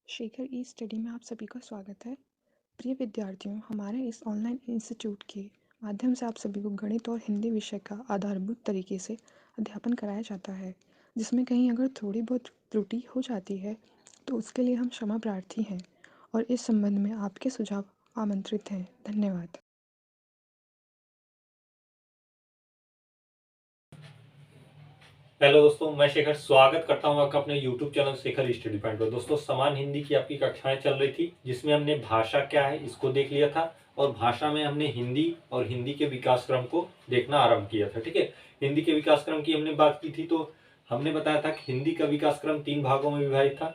शेखर ई study में आप सभी का स्वागत है। प्रिय विद्यार्थियों, हमारे इस ऑनलाइन इंस्टीट्यूट के माध्यम से आप सभी को गणित और हिंदी विषय का आधारभूत तरीके से अध्यापन कराया जाता है, जिसमें कहीं अगर थोड़ी बहुत त्रुटि हो जाती है तो उसके लिए हम क्षमा प्रार्थी हैं और इस संबंध में आपके सुझाव आमंत्रित हैं। धन्यवाद। हेलो दोस्तों, मैं शेखर स्वागत करता हूं आपका अपने YouTube channel Shekhar study point पर। दोस्तों, समान हिंदी की आपकी कक्षाएं चल रही थी, जिसमें हमने भाषा क्या है इसको देख लिया था और भाषा में हमने हिंदी और हिंदी के विकास क्रम को देखना आरंभ किया था। ठीक है, हिंदी के विकास क्रम की हमने बात की थी तो हमने बताया था कि हिंदी का विकास क्रम 3 भागों में विभाजित था: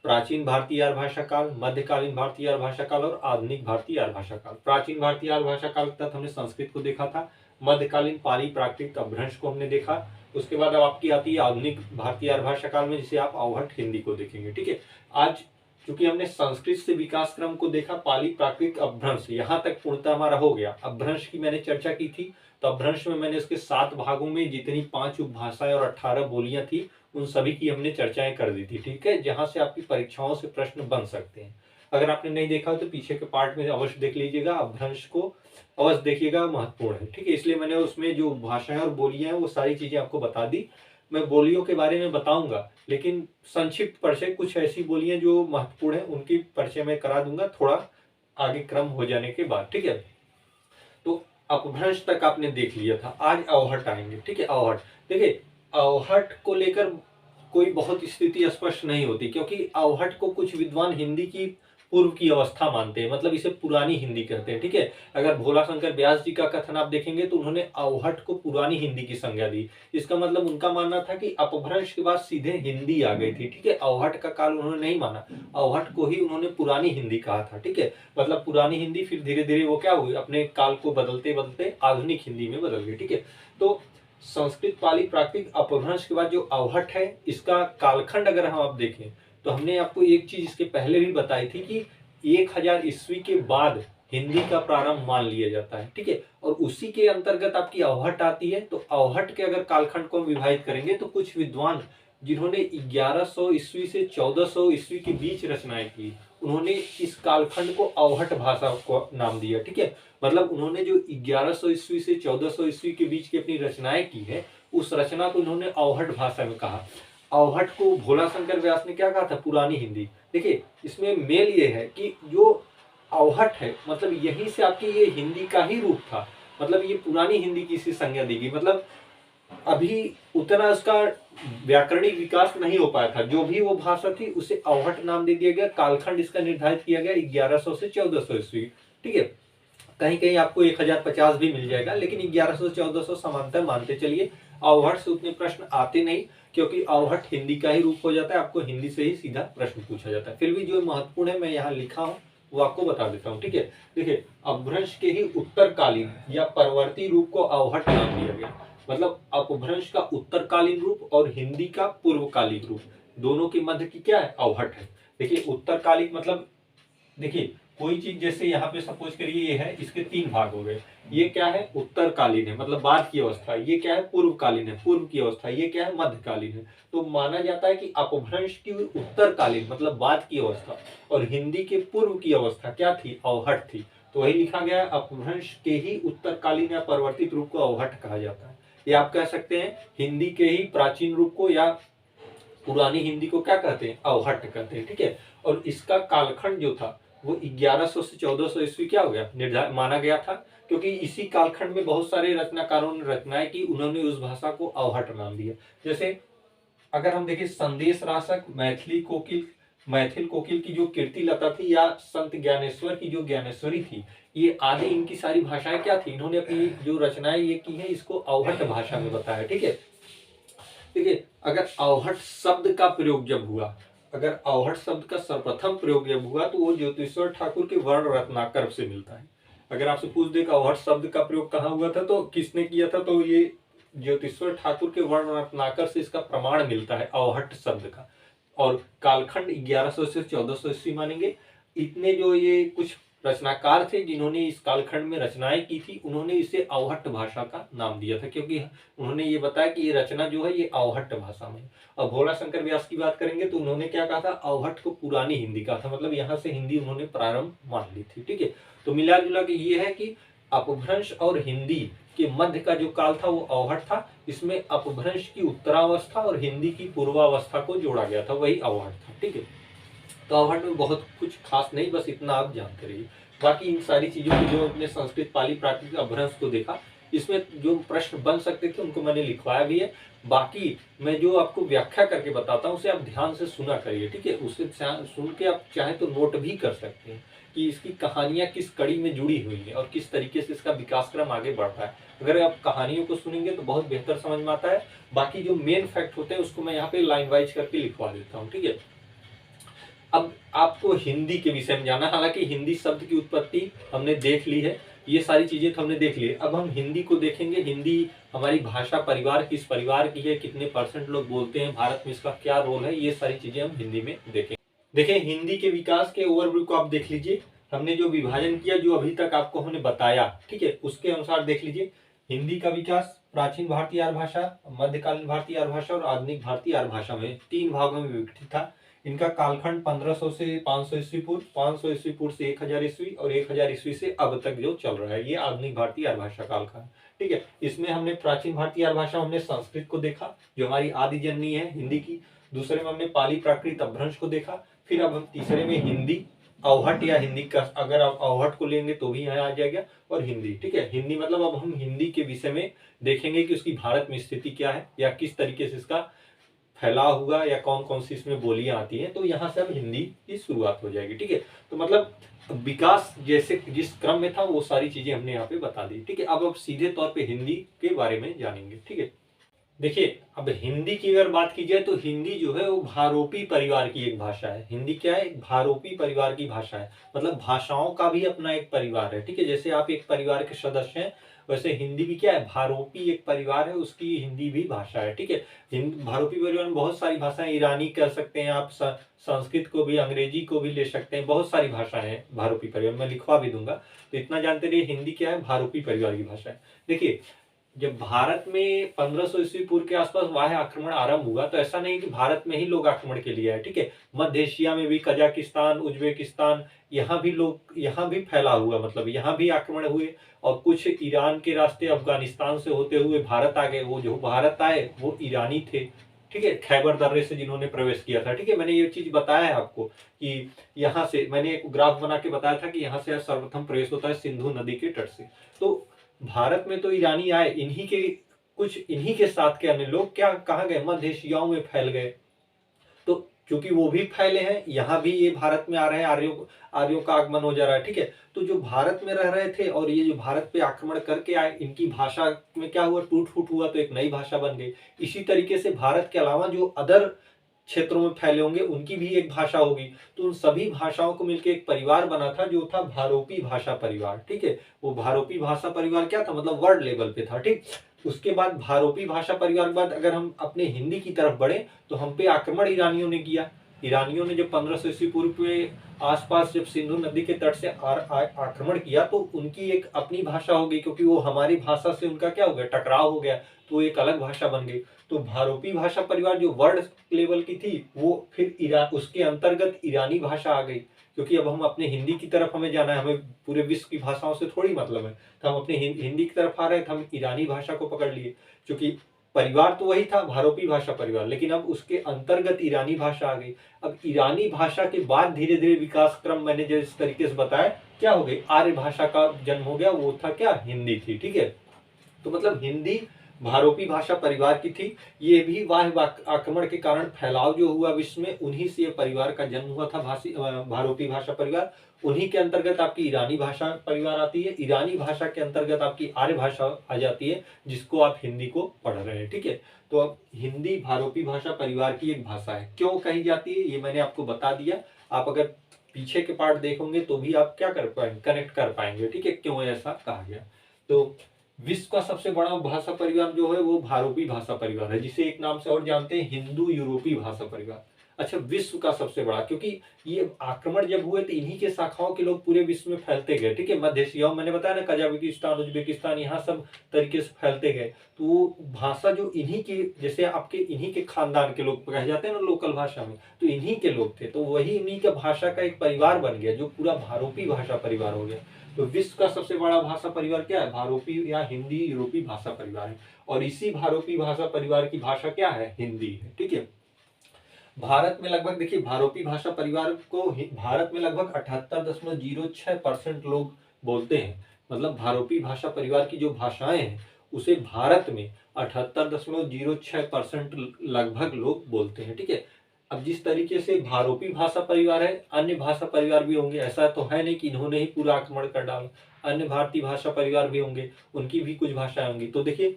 प्राचीन भारतीय आर्य भाषा काल, मध्यकालीन भारतीय आर्य भाषा काल और आधुनिक भारतीय आर्य भाषा काल। प्राचीन भारतीय आर्य भाषा काल तक हमने संस्कृत को देखा था, मध्यकालीन पाली प्राकृत अपभ्रंश को हमने देखा। उसके बाद अब आपकी आती है आधुनिक भारतीय आर्य भाषा काल में, जिसे आप अवहट हिंदी को देखेंगे। ठीक है, आज चूंकि हमने संस्कृत से विकास क्रम को देखा, पाली प्राकृत अपभ्रंश यहाँ तक पूर्णतः हमारा हो गया। अपभ्रंश की मैंने चर्चा की थी, तो अपभ्रंश में मैंने उसके 7 भागों में जितनी 5 उपभाषाएं और 18 बोलियां थी उन सभी की हमने चर्चाएं कर दी थी। ठीक है, जहां से आपकी परीक्षाओं से प्रश्न बन सकते हैं। अगर आपने नहीं देखा हो तो पीछे के पार्ट में अवश्य देख लीजिएगा, अपभ्रंश को अवश्य देखिएगा, महत्वपूर्ण है। ठीक है, इसलिए मैंने उसमें जो भाषाएं और बोलियां हैं वो सारी चीजें आपको बता दी। मैं बोलियों के बारे में बताऊंगा, लेकिन संक्षिप्त परिचय कुछ ऐसी बोलियां जो महत्वपूर्ण है उनकी परिचय मैं करा दूंगा थोड़ा आगे क्रम हो जाने के बाद। ठीक है, तो अपभ्रंश तक आपने देख लिया था, आज अवहट आएंगे। ठीक है, अवहट देखिए, अवहट को लेकर कोई बहुत स्थिति स्पष्ट नहीं होती, क्योंकि अवहट को कुछ विद्वान हिंदी की पूर्व की अवस्था मानते हैं, मतलब इसे पुरानी हिंदी कहते हैं। ठीक है, अगर भोला शंकर व्यास जी का कथन आप देखेंगे तो उन्होंने अवहट को पुरानी हिंदी की संज्ञा दी। इसका मतलब उनका मानना था कि अपभ्रंश के बाद सीधे हिंदी आ गई थी। ठीक है, अवहट का काल उन्होंने नहीं माना, अवहट को ही उन्होंने पुरानी हिंदी कहा था। ठीक है, मतलब पुरानी हिंदी फिर धीरे धीरे वो क्या हुई, अपने काल को बदलते बदलते आधुनिक हिंदी में बदल गई। ठीक है, तो संस्कृत पाली प्राकृत अपभ्रंश के बाद जो अवहट है, इसका कालखंड अगर हम आप देखें तो हमने आपको एक चीज इसके पहले भी बताई थी कि 1000 ईस्वी के बाद हिंदी का प्रारंभ मान लिया जाता है। ठीक है, और उसी के अंतर्गत आपकी अवहट आती है। तो अवहट के अगर कालखंड को हम विभाजित करेंगे तो कुछ विद्वान जिन्होंने 1100 ईस्वी से 1400 ईस्वी के बीच रचनाएं की, उन्होंने इस कालखंड को अवहट भाषा को नाम दिया। ठीक है, मतलब उन्होंने जो 1100 ईस्वी से 1400 ईस्वी के बीच की अपनी रचनाएं की है, उस रचना को इन्होंने अवहट भाषा में कहा। अवहट को भोला शंकर व्यास ने क्या कहा था, पुरानी हिंदी। देखिए, इसमें मेल ये है कि जो अवहट है, मतलब यहीं से आपकी ये हिंदी का ही रूप था, मतलब ये पुरानी हिंदी की सी संज्ञा दी गई। मतलब अभी उतना उसका व्याकरणिक विकास नहीं हो पाया था, जो भी वो भाषा थी उसे अवहट नाम दे दिया गया। कालखंड इसका निर्धारित किया गया 1100 से 1400 ईस्वी। ठीक है, कहीं कहीं आपको 1050 भी मिल जाएगा, लेकिन 1100 से 1400 समांतर मानते चलिए। अवहट से उतने प्रश्न आते नहीं, क्योंकि अवहट हिंदी का ही रूप हो जाता है, आपको हिंदी से ही सीधा प्रश्न पूछा जाता है। फिर भी जो महत्वपूर्ण है मैं यहाँ लिखा हूँ वो आपको बता देता हूँ। ठीक है, देखिए, अपभ्रंश के ही उत्तरकालीन या परवर्ती रूप को अवहट नाम दिया गया। मतलब अपभ्रंश का उत्तरकालीन रूप और हिंदी का पूर्वकालिक रूप, दोनों के मध्य की क्या है, अवहट है। देखिए, उत्तरकालिक मतलब देखिए, कोई चीज जैसे यहाँ पे सपोज करिए ये है, इसके 3 भाग हो गए। ये क्या है, उत्तरकालीन है, मतलब बाद की अवस्था। ये क्या है, पूर्वकालीन है, पूर्व की अवस्था। ये क्या है, मध्यकालीन है। तो माना जाता है कि अपभ्रंश की उत्तरकालीन मतलब बाद की अवस्था और हिंदी के पूर्व की अवस्था क्या थी, अवहट थी। तो वही लिखा गया है, अपभ्रंश के ही उत्तरकालीन या परिवर्तित रूप को अवहट कहा जाता है। ये आप कह सकते हैं हिंदी के ही प्राचीन रूप को या पुरानी हिंदी को क्या कहते हैं, अवहट कहते हैं। ठीक है, और इसका कालखंड जो था वो 1100 से 1400 ईस्वी क्या हो गया, निर्धारित माना गया था, क्योंकि इसी कालखंड में बहुत सारे रचनाकारों ने रचनाएं की, उन्होंने उस भाषा को अवहट नाम दिया। जैसे अगर हम देखें, संदेश राशक, मैथिल कोकिल की जो कीर्ति लता थी, या संत ज्ञानेश्वर की जो ज्ञानेश्वरी थी, ये आदि इनकी सारी भाषाएं क्या थी, इन्होंने अपनी जो रचनाएं ये की है इसको अवहट भाषा में बताया। ठीक है, देखिए, अगर अवहट शब्द का प्रयोग जब हुआ, अगर अवहट शब्द का सर्वप्रथम प्रयोग जब हुआ तो वो ज्योतिश्वर ठाकुर के वर्ण रत्नाकर से मिलता है। अगर आपसे पूछ दे कि अवहट शब्द का प्रयोग कहाँ हुआ था तो किसने किया था, तो ये ज्योतिश्वर ठाकुर के वर्ण रत्नाकर से इसका प्रमाण मिलता है अवहट शब्द का। और कालखंड 1100 से 1400 ईस्वी मानेंगे। इतने जो ये कुछ रचनाकार थे जिन्होंने इस कालखंड में रचनाएं की थी, उन्होंने इसे अवहट्ट भाषा का नाम दिया था, क्योंकि उन्होंने ये बताया कि ये रचना जो है ये अवहट्ट भाषा में। अब भोला शंकर व्यास की बात करेंगे तो उन्होंने क्या कहा था, अवहट्ट को पुरानी हिंदी कहा था, मतलब यहाँ से हिंदी उन्होंने प्रारंभ मान ली थी। ठीक है, तो मिला जुला के ये है कि अपभ्रंश और हिंदी के मध्य का जो काल था वो अवहट्ट था। इसमें अपभ्रंश की उत्तरावस्था और हिंदी की पूर्वावस्था को जोड़ा गया था, वही अवहट्ट था। ठीक है, तो अवहट्ट में बहुत कुछ खास नहीं, बस इतना आप जानते रहिए। बाकी इन सारी चीजों की जो अपने संस्कृत पाली प्राकृत अपभ्रंश को देखा, इसमें जो प्रश्न बन सकते थे उनको मैंने लिखवाया भी है। बाकी मैं जो आपको व्याख्या करके बताता हूँ उसे आप ध्यान से सुना करिए। ठीक है, उससे सुन के आप चाहे तो नोट भी कर सकते हैं कि इसकी कहानियां किस कड़ी में जुड़ी हुई है और किस तरीके से इसका विकास क्रम आगे बढ़ रहा है। अगर आप कहानियों को सुनेंगे तो बहुत बेहतर समझ में आता है। बाकी जो मेन फैक्ट होते हैं उसको मैं यहाँ पे लाइन वाइज करके लिखवा देता हूँ। ठीक है, अब आपको हिंदी के विषय में जाना, हालांकि हिंदी शब्द की उत्पत्ति हमने देख ली है, ये सारी चीजें तो हमने देख ली है। अब हम हिंदी को देखेंगे। हिंदी हमारी भाषा परिवार किस परिवार की है, कितने % लोग बोलते हैं, भारत में इसका क्या रोल है, ये सारी चीजें हम हिंदी में देखेंगे। देखिए, हिंदी के विकास के ओवरव्यू को आप देख लीजिए। हमने जो विभाजन किया, जो अभी तक आपको हमने बताया, ठीक है, उसके अनुसार देख लीजिए। हिंदी का विकास प्राचीन भारतीय आर्य भाषा, मध्यकालीन भारतीय आर्य भाषा और आधुनिक भारतीय आर्य भाषा में 3 भागों में विघटित था। इनका कालखंड 1500 से 500 ईस्वी पूर्व, 500 ईस्वी पूर्व से 1000 ईस्वी और 1000 ईस्वी से अब तक जो चल रहा है, ये आधुनिक भारतीय आर्य भाषा काल का है। ठीक है, इसमें हमने प्राचीन भारतीय आर्य भाषा, हमने संस्कृत को देखा जो हमारी आदि जननी है हिंदी की। दूसरे में हमने पाली प्राकृत अपभ्रंश को देखा। फिर अब हम तीसरे में हिंदी अवहट्ट या हिंदी का, अगर आप अवहट्ट को लेंगे तो भी यहाँ आ जाएगा, और हिंदी। ठीक है, हिंदी मतलब अब हम हिंदी के विषय में देखेंगे कि उसकी भारत में स्थिति क्या है या किस तरीके से इसका फैलाव हुआ या कौन कौन सी इसमें बोलियां आती हैं, तो यहाँ से अब हिंदी की शुरुआत हो जाएगी। ठीक है, तो मतलब विकास जैसे जिस क्रम में था वो सारी चीजें हमने यहाँ पे बता दी। ठीक है, अब सीधे तौर पे हिंदी के बारे में जानेंगे। ठीक है, देखिए, अब हिंदी की अगर बात की जाए तो हिंदी जो है वो भारोपी परिवार की एक भाषा है। हिंदी क्या है, एक भारोपी परिवार की भाषा है, मतलब भाषाओं का भी अपना एक परिवार है। ठीक है, जैसे आप एक परिवार के सदस्य हैं, वैसे हिंदी भी क्या है, भारोपी एक परिवार है, उसकी हिंदी भी भाषा है। ठीक है, भारोपी परिवार में बहुत सारी भाषाएं, ईरानी कर सकते हैं आप, संस्कृत को भी, अंग्रेजी को भी ले सकते हैं, बहुत सारी भाषाएं हैं भारोपी परिवार, मैं लिखवा भी दूंगा। तो इतना जानते रहिए, हिंदी क्या है, भारोपी परिवार की भाषा है। देखिए, जब भारत में 1500 ईस्वी पूर्व के आसपास वाह्य आक्रमण आरंभ हुआ, तो ऐसा नहीं कि भारत में ही लोग आक्रमण के लिए आए। ठीक है, मध्य एशिया में भी, कजाकिस्तान, उज्बेकिस्तान, यहाँ भी लोग, यहाँ भी फैला हुआ, मतलब यहाँ भी आक्रमण हुए, और कुछ ईरान के रास्ते अफगानिस्तान से होते हुए भारत आ गए। वो जो भारत आए वो ईरानी थे। ठीक है, खैबर दर्रे से जिन्होंने प्रवेश किया था। ठीक है, मैंने ये चीज बताया है आपको कि यहाँ से मैंने एक ग्राफ बना के बताया था कि यहाँ से सर्वप्रथम प्रवेश होता है सिंधु नदी के तट से। तो भारत में तो ईरानी आए, इन्हीं के साथ के अन्य लोग क्या कहाँ गए, मध्य एशियाओं में फैल गए। तो क्योंकि वो भी फैले हैं, यहाँ भी ये भारत में आ रहे हैं, आर्यों का आगमन हो जा रहा है। ठीक है, तो जो भारत में रह रहे थे और ये जो भारत पे आक्रमण करके आए, इनकी भाषा में क्या हुआ, टूट फूट हुआ, तो एक नई भाषा बन गई। इसी तरीके से भारत के अलावा जो अदर क्षेत्रों में फैले होंगे उनकी भी एक भाषा होगी, तो उन सभी भाषाओं को मिलकर एक परिवार बना था जो था भारोपी भाषा परिवार। ठीक है, वो भारोपी भाषा परिवार क्या था, मतलब वर्ल्ड लेवल पे था। ठीक, उसके बाद भारोपी भाषा परिवार के बाद अगर हम अपने हिंदी की तरफ बढ़े तो हम पे आक्रमण ईरानियों ने किया। ईरानियों ने जब 1500 ईस्वी पूर्व के आसपास जब सिंधु नदी के तट से आक्रमण किया, तो उनकी एक अपनी भाषा हो गई, क्योंकि वो हमारी भाषा से उनका क्या हो गया, टकराव हो गया, तो एक अलग भाषा बन गई। तो भारोपी भाषा परिवार जो वर्ल्ड लेवल की थी, वो फिर उसके अंतर्गत ईरानी भाषा आ गई, क्योंकि अब हम अपने हिंदी की तरफ हमें जाना है, हमें पूरे विश्व की भाषाओं से थोड़ी मतलब है, तो हम अपने हिंदी की तरफ आ रहे हैं, तो हम ईरानी भाषा को पकड़ लिए। क्योंकि परिवार तो वही था, भारोपी भाषा परिवार, लेकिन अब उसके अंतर्गत ईरानी भाषा आ गई। अब ईरानी भाषा के बाद धीरे धीरे विकास क्रम मैंने जिस तरीके से बताया, क्या हो गई, आर्य भाषा का जन्म हो गया, वो था क्या, हिंदी थी। ठीक है, तो मतलब हिंदी भारोपी भाषा परिवार की थी। ये भी वाह्य आक्रमण के कारण फैलाव जो हुआ विश्व में, उन्हीं से परिवार का जन्म हुआ था, भारोपी भाषा परिवार। उन्हीं के अंतर्गत आपकी ईरानी भाषा परिवार आती है, ईरानी भाषा के अंतर्गत आपकी आर्य भाषा आ जाती है, जिसको आप हिंदी को पढ़ रहे हैं। ठीक है, तो अब हिंदी भारोपी भाषा परिवार की एक भाषा है। क्यों कही जाती है ये मैंने आपको बता दिया। आप अगर पीछे के पार्ट देखोगे तो भी आप क्या कर पाएंगे, कनेक्ट कर पाएंगे। ठीक है, क्यों ऐसा कहा गया। तो विश्व का सबसे बड़ा भाषा परिवार जो है वो भारोपी भाषा परिवार है, जिसे एक नाम से और जानते हैं, हिंदू यूरोपीय भाषा परिवार। अच्छा, विश्व का सबसे बड़ा, क्योंकि ये आक्रमण जब हुए तो इन्हीं के शाखाओं के लोग पूरे विश्व में फैलते गए, ठीक है। मध्य एशिया, मैंने बताया ना, कजाकिस्तान, उज्बेकिस्तान, यहाँ सब तरीके से फैलते गए। तो वो भाषा जो इन्हीं के, जैसे आपके इन्हीं के खानदान के लोग कहे जाते हैं ना लोकल भाषा में, तो इन्हीं के लोग थे, तो वही इन्हीं का भाषा का एक परिवार बन गया, जो पूरा भारोपी भाषा परिवार हो गया। तो विश्व का सबसे बड़ा भाषा परिवार क्या है? भारोपी या हिंदी यूरोपी भाषा परिवार है। और इसी भारोपी भाषा परिवार की भाषा क्या है? हिंदी है, ठीक है। भारत में लगभग, देखिए, भारोपी भाषा परिवार को भारत में लगभग 78.06% लोग बोलते हैं। मतलब भारोपी भाषा परिवार की जो भाषाएं हैं उसे भारत में 78.06% लगभग लोग बोलते हैं, ठीक है। अब जिस तरीके से भारोपी भाषा परिवार है, अन्य भाषा परिवार भी होंगे, ऐसा तो है नहीं कि इन्होंने ही पूरा आक्रमण कर डाला। अन्य भारतीय भाषा परिवार भी होंगे, उनकी भी कुछ भाषाएं होंगी। तो देखिए,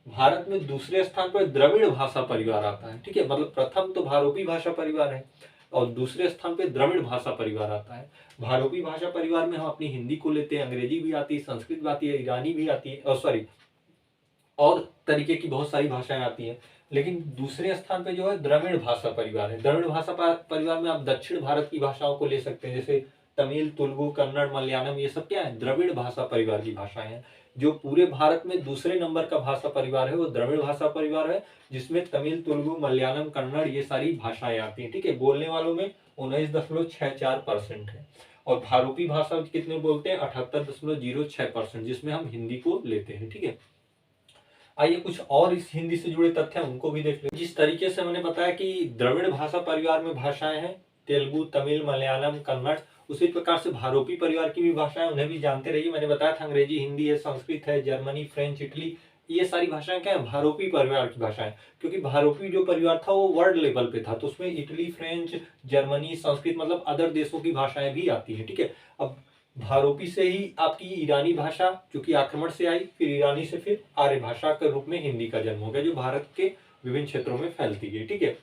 भारत में दूसरे स्थान पर द्रविड़ भाषा परिवार आता है, ठीक है। मतलब प्रथम तो भारोपी भाषा परिवार है और दूसरे स्थान पे द्रविड़ भाषा परिवार आता है। भारोपी भाषा परिवार में हम अपनी हिंदी को लेते हैं, अंग्रेजी भी आती है, संस्कृत भी आती है, ईरानी भी आती है, और सॉरी, और तरीके की बहुत सारी भाषाएं आती हैं। लेकिन दूसरे स्थान पे जो है द्रविड़ भाषा परिवार है। द्रविड़ भाषा परिवार में आप दक्षिण भारत की भाषाओं को ले सकते हैं, जैसे तमिल, तेलुगु, कन्नड़, मलयालम, ये सब क्या है? द्रविड़ भाषा परिवार की भाषाएं हैं। जो पूरे भारत में दूसरे नंबर का भाषा परिवार है वो द्रविड़ भाषा परिवार है, जिसमें तमिल, तेलुगु, मलयालम, कन्नड़, ये सारी भाषाएं आती हैं, ठीक है। बोलने वालों में 19.64% है। और भारोपी भाषा कितने बोलते हैं? 78.06%, जिसमें हम हिंदी को लेते हैं, ठीक है। आइए कुछ और इस हिंदी से जुड़े तथ्य हैं उनको भी देख लें। जिस तरीके से मैंने बताया कि द्रविड़ भाषा परिवार में भाषाएं हैं तेलुगु, तमिल, मलयालम, कन्नड़, उसी प्रकार से भारोपी परिवार की भी भाषाएं, उन्हें भी जानते रहिए। मैंने बताया था अंग्रेजी, हिंदी है, संस्कृत है, जर्मनी, फ्रेंच, इटली, ये सारी भाषाएं क्या है? भारोपी परिवार की भाषाएं। क्योंकि भारोपी जो परिवार था वो वर्ल्ड लेवल पे था, तो उसमें इटली, फ्रेंच, जर्मनी, संस्कृत, मतलब अदर देशों की भाषाएं भी आती है, ठीक है। अब भारोपी से ही आपकी ईरानी भाषा, जो कि आक्रमण से आई, फिर ईरानी से फिर आर्य भाषा के रूप में हिंदी का जन्म हो गया, जो भारत के विभिन्न क्षेत्रों में फैलती गई, ठीक है।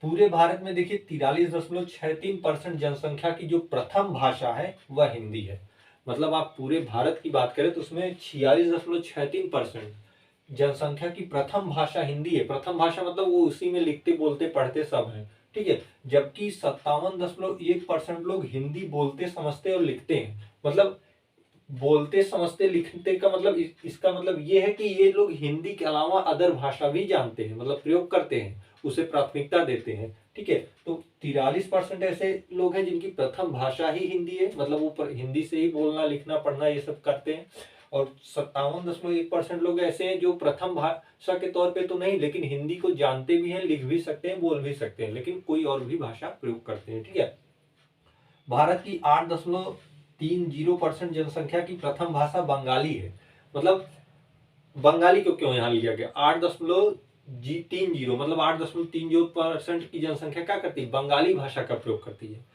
पूरे भारत में देखिए 43.63% जनसंख्या की जो प्रथम भाषा है वह हिंदी है। मतलब आप पूरे भारत की बात करें तो उसमें 46.63% जनसंख्या की प्रथम भाषा हिंदी है। प्रथम भाषा मतलब वो उसी में लिखते, बोलते, पढ़ते सब है, ठीक है। जबकि 57.1% लोग हिंदी बोलते, समझते और लिखते हैं। मतलब बोलते, समझते, लिखते का मतलब इसका मतलब ये है कि ये लोग हिंदी के अलावा अदर भाषा भी जानते हैं, मतलब प्रयोग करते हैं, उसे प्राथमिकता देते हैं, ठीक है। तो 43% ऐसे लोग हैं जिनकी प्रथम भाषा ही हिंदी है, मतलब वो हिंदी से ही बोलना, लिखना, पढ़ना ये सब करते हैं। और 57.1% लोग ऐसे हैं जो प्रथम भाषा के तौर पे तो नहीं, लेकिन हिंदी को जानते भी हैं, लिख भी सकते हैं, बोल भी सकते हैं, लेकिन कोई और भी भाषा प्रयोग करते हैं, ठीक है। भारत की 8.30% जनसंख्या की प्रथम भाषा बंगाली है। मतलब बंगाली को क्यों यहाँ लिया गया? 8.30, मतलब 8.30% की जनसंख्या क्या करती है? बंगाली भाषा का प्रयोग करती है।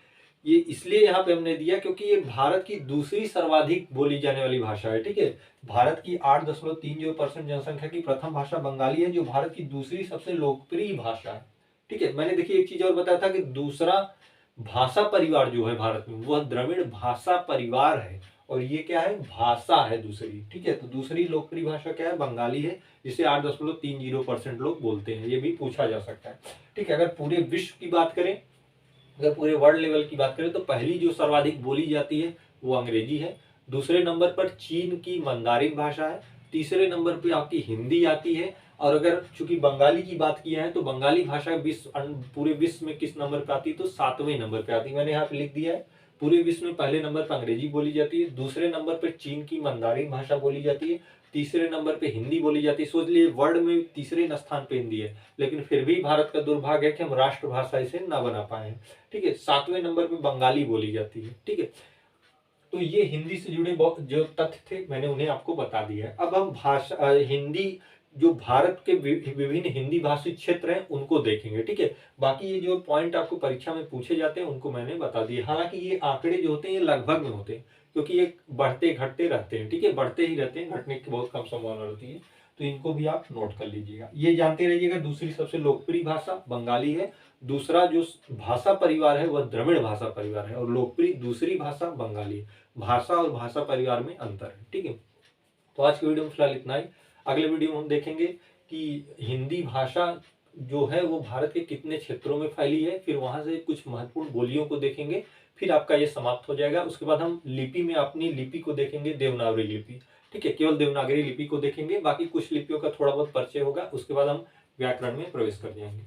ये इसलिए यहाँ पे हमने दिया क्योंकि ये भारत की दूसरी सर्वाधिक बोली जाने वाली भाषा है, ठीक है। भारत की 8.30% जनसंख्या की प्रथम भाषा बंगाली है, जो भारत की दूसरी सबसे लोकप्रिय भाषा है, ठीक है। मैंने देखिए एक चीज और बताया था कि दूसरा भाषा परिवार जो है भारत में वह द्रविड़ भाषा परिवार है, और ये क्या है? भाषा है दूसरी, ठीक है। तो दूसरी लोकप्रिय भाषा क्या है? बंगाली है, जिसे 8.30% लोग बोलते हैं। ये भी पूछा जा सकता है, ठीक है। अगर पूरे विश्व की बात करें, अगर पूरे वर्ल्ड लेवल की बात करें, तो पहली जो सर्वाधिक बोली जाती है वो अंग्रेजी है। दूसरे नंबर पर चीन की मंदारिन भाषा है। तीसरे नंबर पे आपकी हिंदी आती है। और अगर चूंकि बंगाली की बात किया है तो बंगाली भाषा पूरे विश्व में किस नंबर पे आती है? तो 7वें नंबर पे आती है। मैंने यहाँ पे लिख दिया है, पूरे विश्व में पहले नंबर पर अंग्रेजी बोली जाती है, दूसरे नंबर पर चीन की मंदारिन भाषा बोली जाती है, तीसरे नंबर पे हिंदी बोली जाती है। सोच लिए वर्ल्ड में तीसरे स्थान पे हिंदी है, लेकिन फिर भी भारत का दुर्भाग्य है कि हम राष्ट्रभाषा इसे ना बना पाए हैं, ठीक है। 7वें नंबर पे बंगाली बोली जाती है, ठीक है। तो ये हिंदी से जुड़े जो तथ्य थे मैंने उन्हें आपको बता दिया है। अब हम भाषा हिंदी, जो भारत के विभिन्न हिंदी भाषी क्षेत्र हैं उनको देखेंगे, ठीक है। बाकी ये जो पॉइंट आपको परीक्षा में पूछे जाते हैं उनको मैंने बता दिया। हालांकि ये आंकड़े जो होते हैं ये लगभग में होते हैं, क्योंकि ये बढ़ते घटते रहते हैं, ठीक है। बढ़ते ही रहते हैं, घटने की बहुत कम संभावना रहती है। तो इनको भी आप नोट कर लीजिएगा, ये जानते रहिएगा। दूसरी सबसे लोकप्रिय भाषा बंगाली है, दूसरा जो भाषा परिवार है वह द्रविड़ भाषा परिवार है, और लोकप्रिय दूसरी भाषा बंगाली है। भाषा और भाषा परिवार में अंतर है, ठीक है। तो आज की वीडियो में फिलहाल इतना ही। अगले वीडियो में हम देखेंगे कि हिंदी भाषा जो है वो भारत के कितने क्षेत्रों में फैली है, फिर वहाँ से कुछ महत्वपूर्ण बोलियों को देखेंगे, फिर आपका ये समाप्त हो जाएगा। उसके बाद हम लिपि में अपनी लिपि को देखेंगे, देवनागरी लिपि। ठीक है, केवल देवनागरी लिपि को देखेंगे, बाकी कुछ लिपियों का थोड़ा बहुत परिचय होगा, उसके बाद हम व्याकरण में प्रवेश कर जाएंगे।